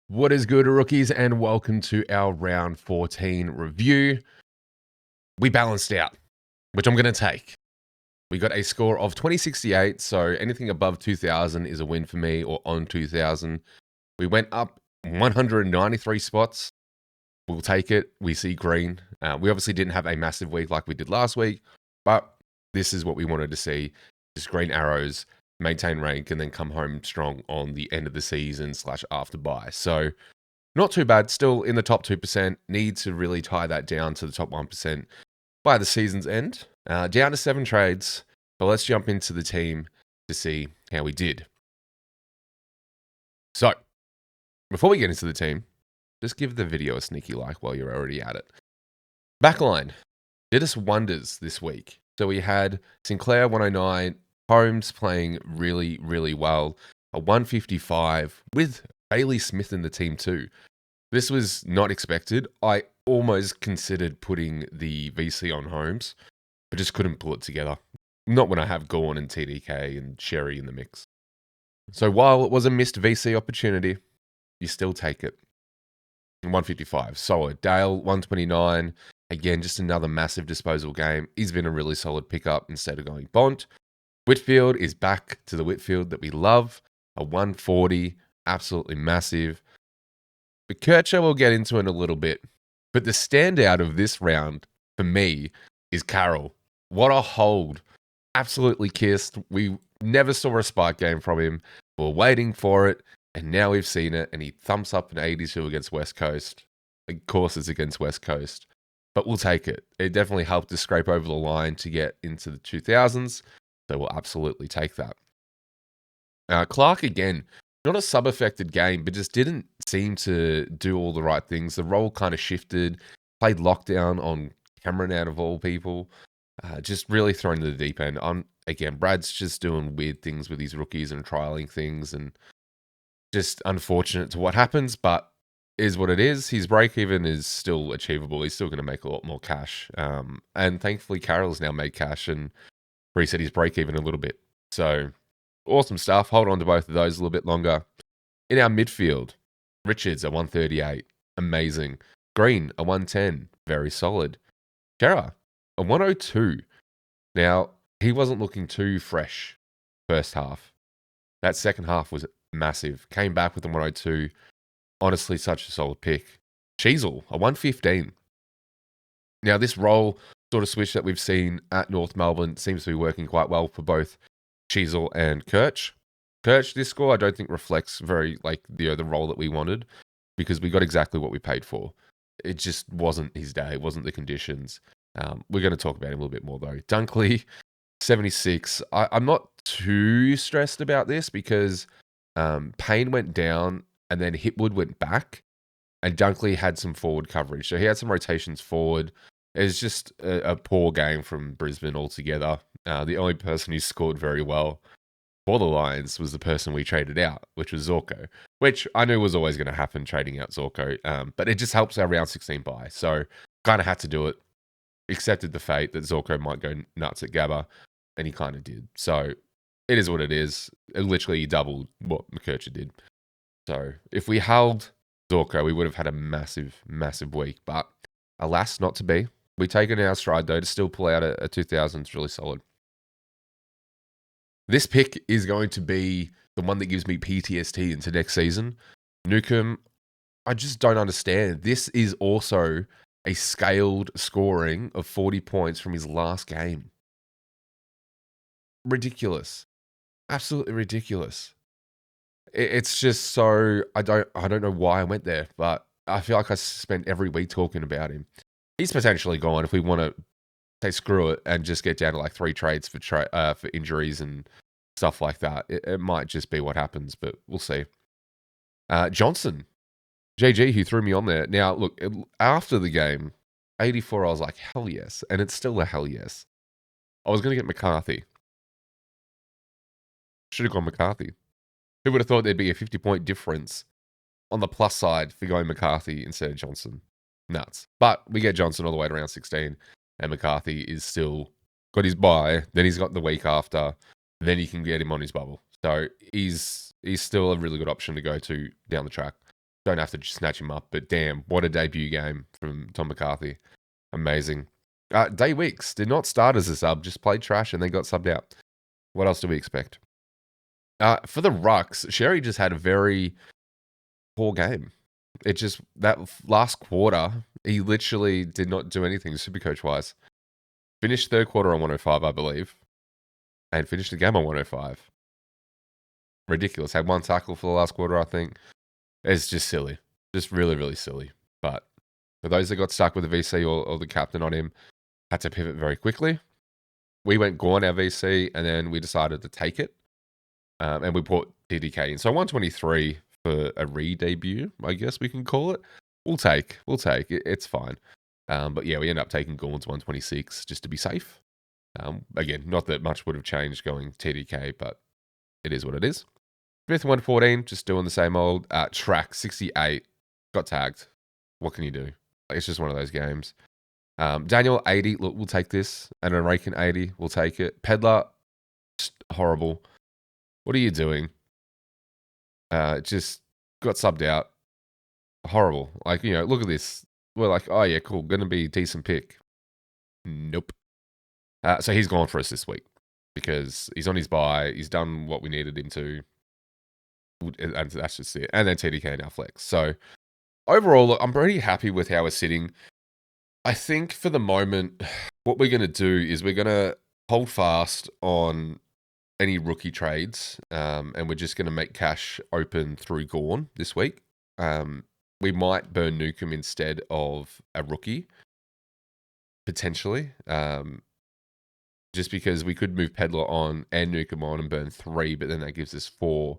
What is good, rookies, and welcome to our round 14 review. We balanced out, which I'm going to take. We got a score of 2068, so anything above 2000 is a win for me, or on 2000. We went up 193 spots. We'll take it. We see green. We obviously didn't have a massive week like we did last week, but this is what we wanted to see. Just green arrows, maintain rank, and then come home strong on the end of the season / after bye. So not too bad. Still in the top 2%. Need to really tie that down to the top 1% by the season's end. Down to 7 trades. But let's jump into the team to see how we did. So, before we get into the team, just give the video a sneaky like while you're already at it. Backline did us wonders this week. So we had Sinclair 109, Holmes playing really, really well. A 155 with Bailey Smith in the team too. This was not expected. I almost considered putting the VC on Holmes, but just couldn't pull it together. Not when I have Gorn and TDK and Sherry in the mix. So while it was a missed VC opportunity, you still take it. 155, solid. Dale, 129. Again, just another massive disposal game. He's been a really solid pickup instead of going Bont. Whitfield is back to the Whitfield that we love. A 140, absolutely massive. But Kircher we'll get into in a little bit. But the standout of this round, for me, is Carroll. What a hold. Absolutely kissed. We never saw a spike game from him. We were waiting for it. And now we've seen it, and he thumps up an 82 against West Coast. Of course, it's against West Coast, but we'll take it. It definitely helped to scrape over the line to get into the 2000s, so we'll absolutely take that. Clark, again, not a sub-affected game, but just didn't seem to do all the right things. The role kind of shifted, played lockdown on Cameron out of all people, just really thrown to the deep end. Again, Brad's just doing weird things with his rookies and trialing things, and just unfortunate to what happens, but is what it is. His break even is still achievable. He's still going to make a lot more cash. And thankfully, Carroll's now made cash and reset his break even a little bit. So awesome stuff. Hold on to both of those a little bit longer. In our midfield, Richards a 138. Amazing. Green a 110. Very solid. Kera a 102. Now, he wasn't looking too fresh first half. That second half was massive. Came back with a 102. Honestly, such a solid pick. Cheezel, a 115. Now, this role sort of switch that we've seen at North Melbourne seems to be working quite well for both Cheezel and Kirch. Kirch, this score, I don't think reflects very, the role that we wanted, because we got exactly what we paid for. It just wasn't his day. It wasn't the conditions. We're going to talk about him a little bit more, though. Dunkley, 76. I'm not too stressed about this because Payne went down and then Hipwood went back, and Dunkley had some forward coverage. So he had some rotations forward. It was just a poor game from Brisbane altogether. The only person who scored very well for the Lions was the person we traded out, which was Zorko, which I knew was always going to happen, trading out Zorko. But it just helps our round 16 bye. So kind of had to do it. Accepted the fate that Zorko might go nuts at Gabba, and he kind of did. So it is what it is. It literally doubled what McKercher did. So if we held Zorko, we would have had a massive, massive week. But alas, not to be. We take it in our stride, though, to still pull out a 2000 is really solid. This pick is going to be the one that gives me PTSD into next season. Newcomb, I just don't understand. This is also a scaled scoring of 40 points from his last game. Ridiculous. Absolutely ridiculous. It's just so, I don't know why I went there, but I feel like I spent every week talking about him. He's potentially gone if we want to say screw it and just get down to 3 trades for injuries and stuff like that. It might just be what happens, but we'll see. Johnson, JG, who threw me on there. Now, look, after the game, 84, I was like, hell yes. And it's still a hell yes. I was going to get McCarthy. Should have gone McCarthy. Who would have thought there'd be a 50-point difference on the plus side for going McCarthy instead of Johnson? Nuts. But we get Johnson all the way to round 16, and McCarthy is still got his bye. Then he's got the week after. Then you can get him on his bubble. So he's still a really good option to go to down the track. Don't have to snatch him up, but damn, what a debut game from Tom McCarthy. Amazing. Day Weeks did not start as a sub, just played trash and then got subbed out. What else do we expect? For the Rucks, Sherry just had a very poor game. It just, that last quarter, he literally did not do anything Supercoach wise. Finished third quarter on 105, I believe, and finished the game on 105. Ridiculous. Had one tackle for the last quarter, I think. It's just silly. Just really, really silly. But for those that got stuck with the VC or the captain on him, had to pivot very quickly. We went Gorn, our VC, and then we decided to take it. And we brought TDK in. So 123 for a re-debut, I guess we can call it. We'll take. It's fine. But yeah, we end up taking Gorn's 126 just to be safe. Again, not that much would have changed going TDK, but it is what it is. Smith 114, just doing the same old. Track 68, got tagged. What can you do? It's just one of those games. Daniel 80, look, we'll take this. And a Raken 80, we'll take it. Peddler, horrible. What are you doing? Just got subbed out. Horrible. Like, look at this. We're like, oh yeah, cool, gonna be a decent pick. Nope. So he's gone for us this week because he's on his bye. He's done what we needed him to. And that's just it. And then TDK now flex. So overall, look, I'm pretty happy with how we're sitting. I think for the moment, what we're going to do is we're going to hold fast on any rookie trades. And we're just going to make cash open through Gorn this week. We might burn Nukem instead of a rookie, potentially. Just because we could move Peddler on and Nukem on and burn 3, but then that gives us 4.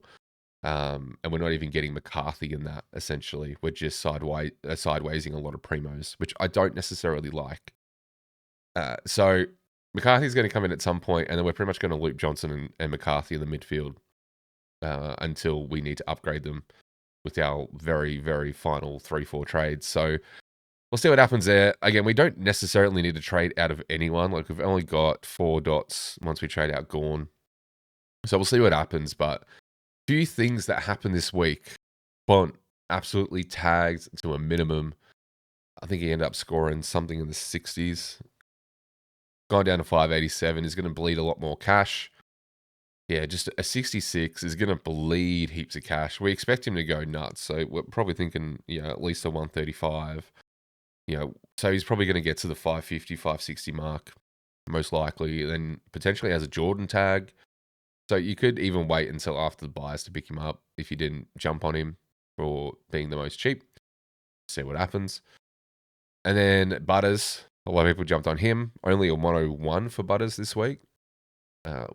And we're not even getting McCarthy in that, essentially. We're just sidewaysing a lot of primos, which I don't necessarily like. So McCarthy's going to come in at some point, and then we're pretty much going to loop Johnson and McCarthy in the midfield until we need to upgrade them with our very, very final 3-4 trades. So we'll see what happens there. Again, we don't necessarily need to trade out of anyone. Like, we've only got 4 dots once we trade out Gorn. So we'll see what happens, but few things that happened this week. Bont absolutely tagged to a minimum. I think he ended up scoring something in the 60s. Gone down to 587 is going to bleed a lot more cash. Yeah, just a 66 is going to bleed heaps of cash. We expect him to go nuts, so we're probably thinking, at least a 135. So he's probably going to get to the 550, 560 mark, most likely. Then potentially has a Jordan tag. So you could even wait until after the buys to pick him up if you didn't jump on him for being the most cheap. See what happens. And then Butters, a lot of people jumped on him. Only a 101 for Butters this week,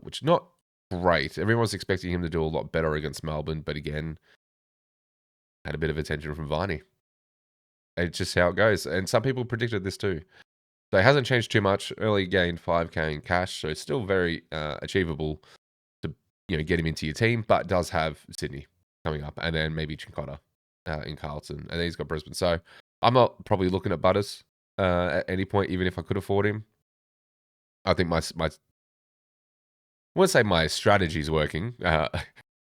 which not great. Everyone was expecting him to do a lot better against Melbourne, but again, had a bit of attention from Viney. It's just how it goes. And some people predicted this too. So it hasn't changed too much. Early gained 5k in cash, so it's still very achievable to get him into your team, but does have Sydney coming up, and then maybe Chincotta in Carlton, and then he's got Brisbane. So I'm not probably looking at Butters at any point, even if I could afford him. I think I wouldn't say my strategy is working,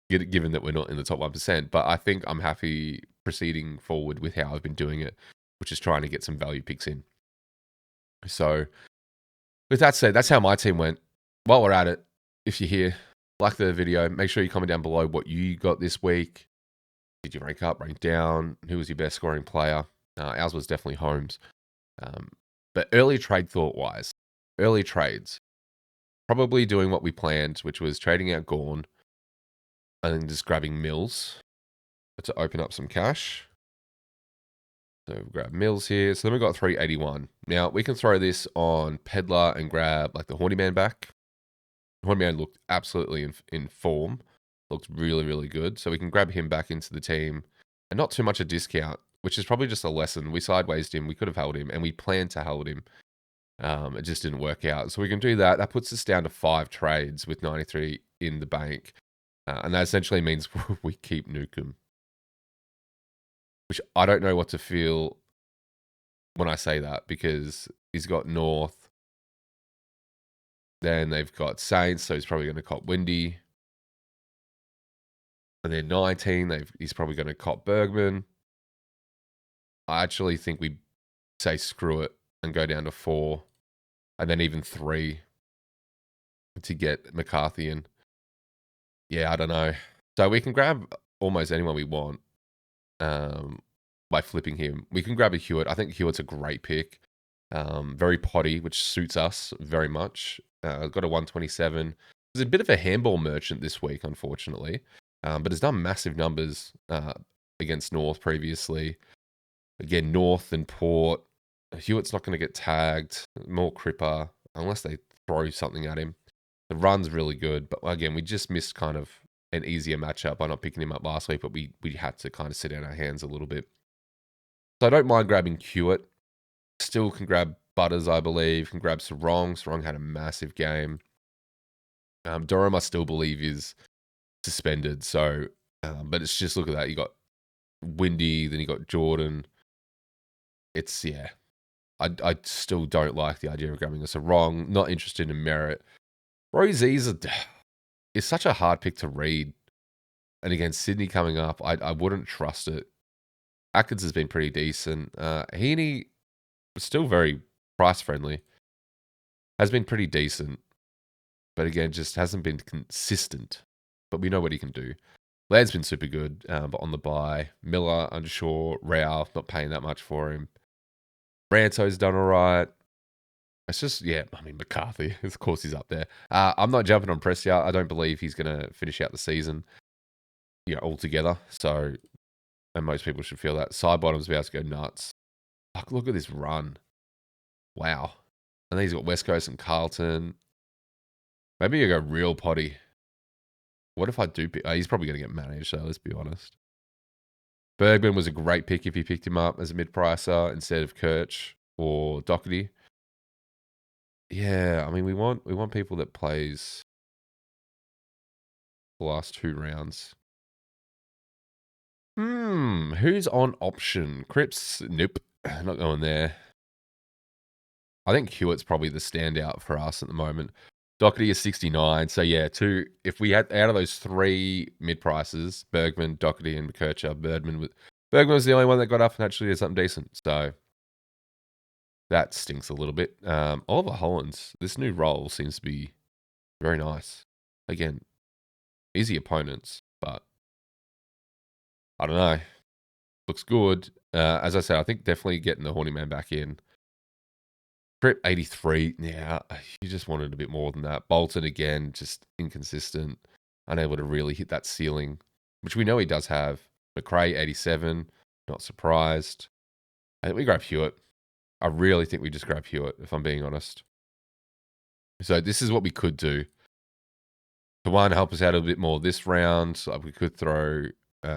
given that we're not in the top 1%, but I think I'm happy proceeding forward with how I've been doing it, which is trying to get some value picks in. So with that said, that's how my team went. While we're at it, if you're here, like the video, make sure you comment down below what you got this week. Did you rank up, rank down? Who was your best scoring player? Ours was definitely Holmes. But early trade thought-wise, early trades, probably doing what we planned, which was trading out Gorn and then just grabbing Mills to open up some cash. So grab Mills here. So then we've got 381. Now, we can throw this on Peddler and grab like the Horny Man back. Horny Man looked absolutely in form. Looked really, really good. So we can grab him back into the team. And not too much a discount, which is probably just a lesson. We sidewaysed him. We could have held him. And we planned to hold him. It just didn't work out. So we can do that. That puts us down to 5 trades with 93 in the bank. And that essentially means we keep Nukem. Which I don't know what to feel when I say that. Because he's got North. Then they've got Saints, so he's probably going to cop Windy. And then 19, he's probably going to cop Bergman. I actually think we say screw it and go down to 4 and then even 3 to get McCarthy in. Yeah, I don't know. So we can grab almost anyone we want by flipping him. We can grab a Hewitt. I think Hewitt's a great pick. Very potty, which suits us very much. Got a 127. He's a bit of a handball merchant this week, unfortunately, but has done massive numbers against North previously. Again, North and Port. Hewitt's not going to get tagged. More Cripper, unless they throw something at him. The run's really good, but again, we just missed kind of an easier matchup by not picking him up last week, but we had to kind of sit on our hands a little bit. So I don't mind grabbing Hewitt. Still can grab Butters, I believe. Can grab Sarong. Sarong had a massive game. Durham, I still believe, is suspended. So, but it's just, look at that. You got Windy, then you got Jordan. It's, yeah. I still don't like the idea of grabbing a Sarong. Not interested in merit. Rosie's is such a hard pick to read. And again, Sydney coming up, I wouldn't trust it. Atkins has been pretty decent. Heaney was still very price friendly. Has been pretty decent. But again, just hasn't been consistent. But we know what he can do. Ladd's been super good, but on the bye. Miller, unsure. Rao, not paying that much for him. Ranto's done all right. It's just, yeah, I mean, McCarthy, of course he's up there. I'm not jumping on Prestia. I don't believe he's going to finish out the season, altogether. So, and most people should feel that. Sidebottom's about to go nuts. Look at this run. Wow. And then he's got West Coast and Carlton. Maybe you go real potty. What if I do pick? He's probably going to get managed, so let's be honest. Bergman was a great pick if you picked him up as a mid-pricer instead of Kirch or Doherty. Yeah, I mean, we want people that plays the last 2 rounds. Who's on option? Cripps? Nope, not going there. I think Hewitt's probably the standout for us at the moment. Doherty is 69, so yeah, if we had out of those 3 mid prices, Bergman, Doherty, and McKercher, Bergman was the only one that got up and actually did something decent. So that stinks a little bit. Oliver Hollands, this new role seems to be very nice. Again, easy opponents, but I don't know. Looks good. As I said, I think definitely getting the Horny Man back in. Crip 83. Yeah, you just wanted a bit more than that. Bolton again, just inconsistent, unable to really hit that ceiling, which we know he does have. McRae 87. Not surprised. I think we grab Hewitt. I really think we just grab Hewitt, if I'm being honest. So this is what we could do. To one, help us out a bit more this round. Like we could throw. We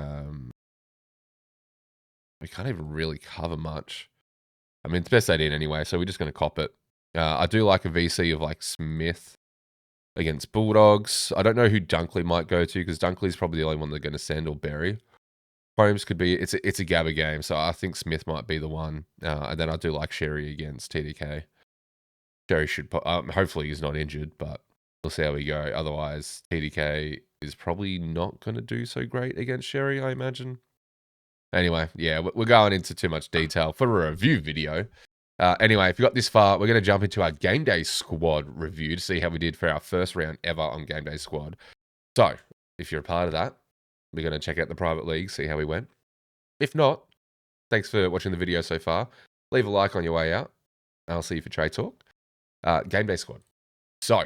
can't even really cover much. I mean, it's best 18 anyway, so we're just going to cop it. I do like a VC of like Smith against Bulldogs. I don't know who Dunkley might go to because Dunkley's probably the only one they're going to send or bury. Holmes could be. It's a Gabba game, so I think Smith might be the one. And then I do like Sherry against TDK. Sherry should. Hopefully he's not injured, but we'll see how we go. Otherwise, TDK is probably not going to do so great against Sherry, I imagine. Anyway, yeah, we're going into too much detail for a review video. Anyway, if you got this far, we're going to jump into our Game Day Squad review to see how we did for our first round ever on Game Day Squad. So, if you're a part of that, we're going to check out the private league, see how we went. If not, thanks for watching the video so far. Leave a like on your way out. I'll see you for Trade Talk. Game Day Squad. So,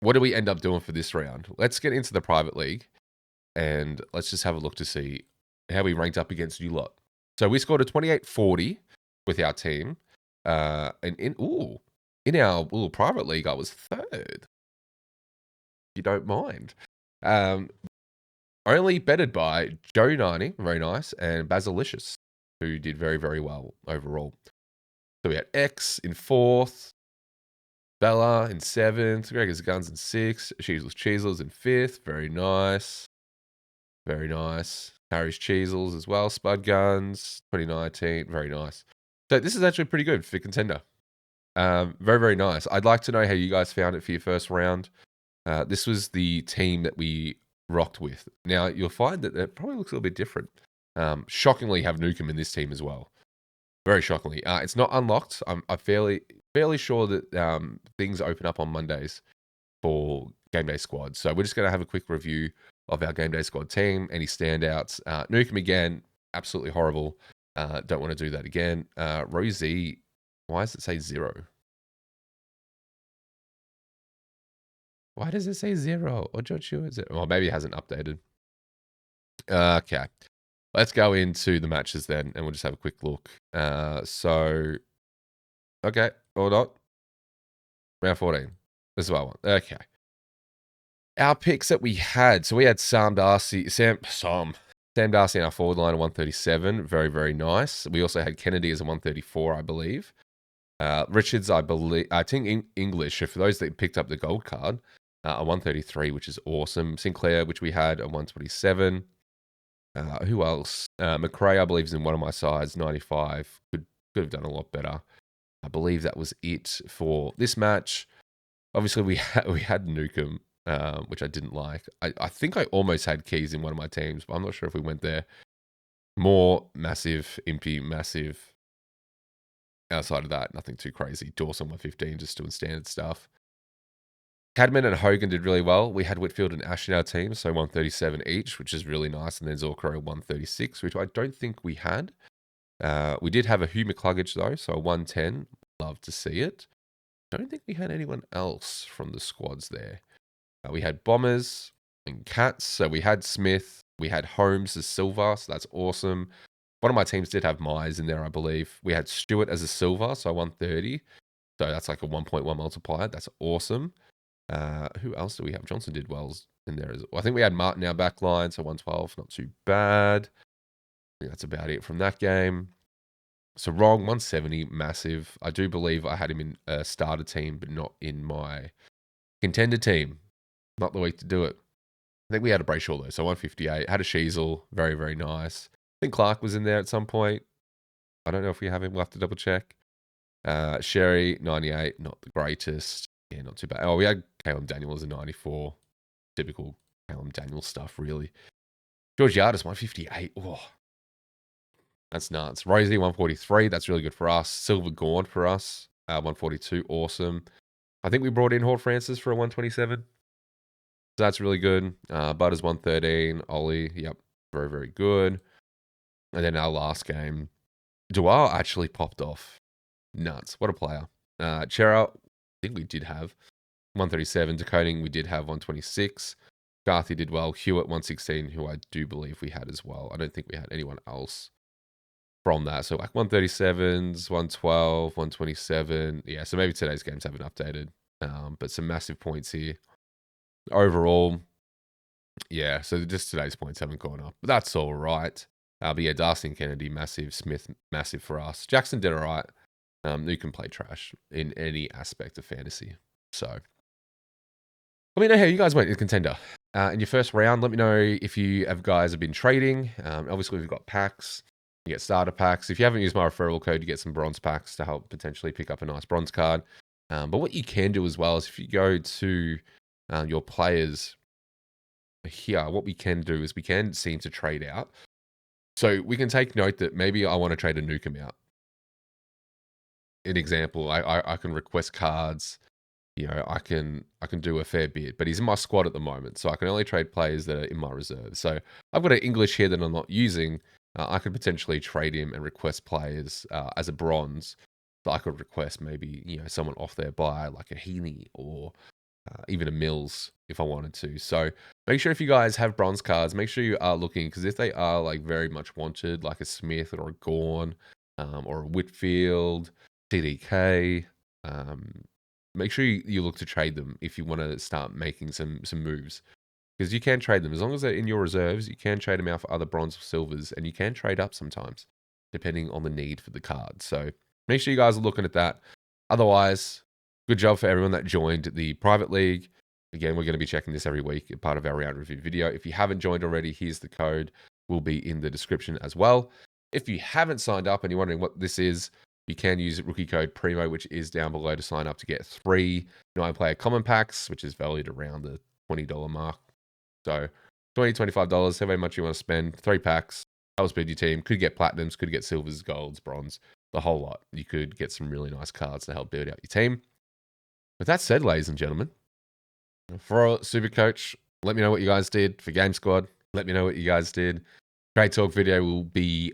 what do we end up doing for this round? Let's get into the private league and let's just have a look to see how we ranked up against you lot. So we scored a 28-40 with our team. And in our little private league, I was 3rd. If you don't mind. Only betted by Joe 90, very nice, and Basilicious, who did very, very well overall. So we had X in 4th, Bella in 7th, Gregor's Guns in 6th, Cheezels in 5th, very nice. Very nice. Harry's Cheezels as well. Spud Guns, 2019. Very nice. So this is actually pretty good for contender. Very, very nice. I'd like to know how you guys found it for your first round. This was the team that we rocked with. Now, you'll find that it probably looks a little bit different. Shockingly have Newcomb in this team as well. Very shockingly. It's not unlocked. I'm fairly sure that things open up on Mondays for game day squad. So we're just going to have a quick review of our game day squad team. Any standouts? Nukem again, absolutely horrible. Don't want to do that again. Rosie, why does it say 0? Why does it say 0? Or Joshua is it? Well, maybe it hasn't updated. Okay. Let's go into the matches then, and we'll just have a quick look. Okay, or not. Round 14. This is what I want. Okay. Our picks that we had. So we had Sam Darcy in our forward line at 137. Very, very nice. We also had Kennedy as a 134, I believe. Richards, I think English, for those that picked up the gold card, a 133, which is awesome. Sinclair, which we had a 127. Who else? McRae, I believe, is in one of my sides, 95. Could have done a lot better. I believe that was it for this match. Obviously, we had Nukem, which I didn't like. I think I almost had Keys in one of my teams, but I'm not sure if we went there. More massive, Impy, massive. Outside of that, nothing too crazy. Dawson 115, just doing standard stuff. Cadman and Hogan did really well. We had Whitfield and Ash in our team, so 137 each, which is really nice. And then Zorkro 136, which I don't think we had. We did have a Hugh McCluggage, though, so a 110. Love to see it. Don't think we had anyone else from the squads there. We had Bombers and Cats, so we had Smith. We had Holmes as silver, so that's awesome. One of my teams did have Myers in there, I believe. We had Stewart as a silver, so 130. So that's like a 1.1 multiplier. That's awesome. Who else do we have? Johnson did well in there as well. I think we had Martin in our back line, so 112, not too bad. I think that's about it from that game. So wrong, 170, massive. I do believe I had him in a starter team, but not in my contender team. Not the week to do it. I think we had a Brayshaw though, so 158. Had a Sheasel, very, very nice. I think Clark was in there at some point. I don't know if we have him. We'll have to double check. Sherry, 98, not the greatest. Yeah, not too bad. Oh, we had Caleb Daniel as a 94. Typical Caleb Daniel stuff, really. George Yardis, 158. Oh, that's nuts. Rosie, 143. That's really good for us. Silver Gaunt for us, 142. Awesome. I think we brought in Hort Francis for a 127. So that's really good. Butters, 113. Ollie, yep, very, very good. And then our last game, Dual actually popped off. Nuts. What a player. Chera, I think we did have 137. Decoding, we did have 126. Garthy did well. Hewitt, 116, who I do believe we had as well. I don't think we had anyone else from that. So like 137s, 112, 127. Yeah, so maybe today's games haven't updated. But some massive points here. Overall, yeah, so just today's points haven't gone up. But that's all right. But yeah, Darcy and Kennedy, massive. Smith, massive for us. Jackson did all right. You can play trash in any aspect of fantasy. So let me know how you guys went in contender. In your first round, let me know if you guys have been trading. Obviously, we've got packs. You get starter packs. If you haven't used my referral code, you get some bronze packs to help potentially pick up a nice bronze card. But what you can do as well is if you go to your players here, what we can do is we can seem to trade out. So we can take note that maybe I want to trade a Nukem out. An example, I can request cards. You know, I can do a fair bit, but he's in my squad at the moment, so I can only trade players that are in my reserve. So I've got an English here that I'm not using. I could potentially trade him and request players as a bronze. So I could request maybe someone off their buy like a Heaney or even a Mills if I wanted to. So make sure if you guys have bronze cards, make sure you are looking, because if they are like very much wanted, like a Smith or a Gorn or a Whitfield, TDK, make sure you look to trade them if you want to start making some moves. Because you can trade them. As long as they're in your reserves, you can trade them out for other bronze or silvers, and you can trade up sometimes, depending on the need for the card. So make sure you guys are looking at that. Otherwise, good job for everyone that joined the private league. Again, we're going to be checking this every week, part of our round review video. If you haven't joined already, here's the code. Will be in the description as well. If you haven't signed up and you're wondering what this is, you can use rookie code PRIMO, which is down below, to sign up to get 3 9-player common packs, which is valued around the $20 mark. So $20, $25, however much you want to spend, 3 packs, helps build your team. Could get platinums, could get silvers, golds, bronze, the whole lot. You could get some really nice cards to help build out your team. With that said, ladies and gentlemen, for Supercoach, let me know what you guys did. For Game Squad, let me know what you guys did. Trade Talk video will be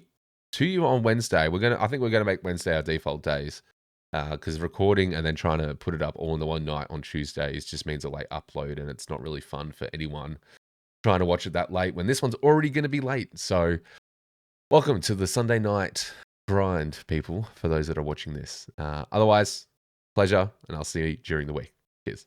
to you on Wednesday. I think we're gonna make Wednesday our default days. Because recording and then trying to put it up all in the one night on Tuesdays just means a late upload, and it's not really fun for anyone trying to watch it that late when this one's already going to be late. So welcome to the Sunday night grind, people, for those that are watching this. Otherwise, pleasure, and I'll see you during the week. Cheers.